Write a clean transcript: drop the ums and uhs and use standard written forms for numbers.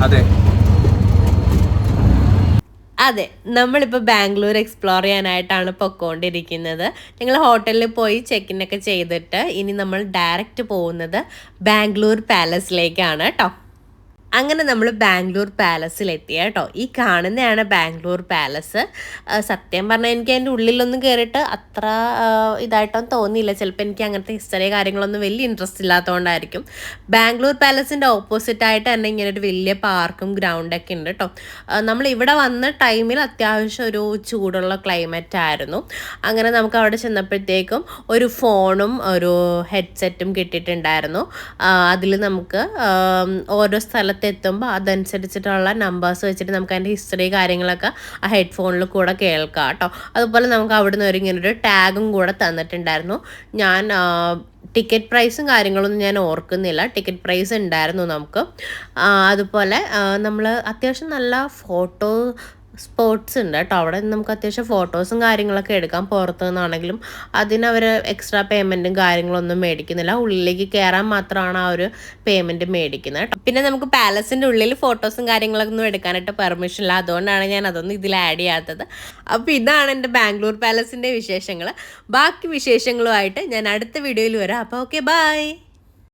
അതെ അതെ, നമ്മളിപ്പോൾ ബാംഗ്ലൂർ എക്സ്പ്ലോർ ചെയ്യാനായിട്ടാണ് പൊയ്ക്കൊണ്ടിരിക്കുന്നത്. ഞങ്ങൾ ഹോട്ടലിൽ പോയി ചെക്കിനൊക്കെ ചെയ്തിട്ട് ഇനി നമ്മൾ ഡയറക്റ്റ് പോകുന്നത് ബാംഗ്ലൂർ പാലസിലേക്കാണ് കേട്ടോ. അങ്ങനെ നമ്മൾ ബാംഗ്ലൂർ പാലസിലെത്തി കേട്ടോ. ഈ കാണുന്നതാണ് ബാംഗ്ലൂർ പാലസ്. സത്യം പറഞ്ഞാൽ എനിക്ക് അതിൻ്റെ ഉള്ളിലൊന്നും കയറിയിട്ട് അത്ര ഇതായിട്ടൊന്നും തോന്നിയില്ല. ചിലപ്പോൾ എനിക്ക് അങ്ങനത്തെ ഹിസ്റ്ററി കാര്യങ്ങളൊന്നും വലിയ ഇൻട്രസ്റ്റ് ഇല്ലാത്തതുകൊണ്ടായിരിക്കും. ബാംഗ്ലൂർ പാലസിൻ്റെ ഓപ്പോസിറ്റായിട്ട് തന്നെ ഇങ്ങനെ ഒരു വലിയ പാർക്കും ഗ്രൗണ്ടൊക്കെ ഉണ്ട് കേട്ടോ. നമ്മൾ ഇവിടെ വന്ന ടൈമിൽ അത്യാവശ്യം ഒരു ചൂടുള്ള ക്ലൈമറ്റ് ആയിരുന്നു. അങ്ങനെ നമുക്ക് അവിടെ ചെന്നപ്പോഴത്തേക്കും ഒരു ഫോണും ഒരു ഹെഡ്സെറ്റും കിട്ടിയിട്ടുണ്ടായിരുന്നു. അതിൽ നമുക്ക് ഓരോ സ്ഥലത്തെത്തുമ്പോൾ അതനുസരിച്ചിട്ടുള്ള നമ്പേഴ്സ് വെച്ചിട്ട് നമുക്ക് അതിൻ്റെ ഹിസ്റ്ററി കാര്യങ്ങളൊക്കെ ആ ഹെഡ്ഫോണിൽ കൂടെ കേൾക്കാം കേട്ടോ. അതുപോലെ നമുക്ക് അവിടുന്ന് ഒരു ഇങ്ങനൊരു ടാഗും കൂടെ തന്നിട്ടുണ്ടായിരുന്നു. ഞാൻ ടിക്കറ്റ് പ്രൈസും കാര്യങ്ങളൊന്നും ഞാൻ ഓർക്കുന്നില്ല. ടിക്കറ്റ് പ്രൈസ് ഉണ്ടായിരുന്നു നമുക്ക്. അതുപോലെ നമ്മൾ അത്യാവശ്യം നല്ല ഫോട്ടോ സ്പോട്ട്സ് ഉണ്ട് കേട്ടോ. അവിടെ നമുക്ക് അത്യാവശ്യം ഫോട്ടോസും കാര്യങ്ങളൊക്കെ എടുക്കാം. പുറത്തു നിന്നാണെങ്കിലും അതിനവർ എക്സ്ട്രാ പേയ്മെൻറ്റും കാര്യങ്ങളൊന്നും മേടിക്കുന്നില്ല. ഉള്ളിലേക്ക് കയറാൻ മാത്രമാണ് ആ ഒരു പേയ്മെൻറ്റ് മേടിക്കുന്നത് കേട്ടോ. പിന്നെ നമുക്ക് പാലസിൻ്റെ ഉള്ളിൽ ഫോട്ടോസും കാര്യങ്ങളൊന്നും എടുക്കാനായിട്ട് പെർമിഷൻ ഇല്ല. അതുകൊണ്ടാണ് ഞാൻ അതൊന്നും ഇതിൽ ആഡ് ചെയ്യാത്തത്. അപ്പോൾ ഇതാണ് എൻ്റെ ബാംഗ്ലൂർ പാലസിൻ്റെ വിശേഷങ്ങൾ. ബാക്കി വിശേഷങ്ങളുമായിട്ട് ഞാൻ അടുത്ത വീഡിയോയിൽ വരാം. അപ്പോൾ ഓക്കെ, ബൈ.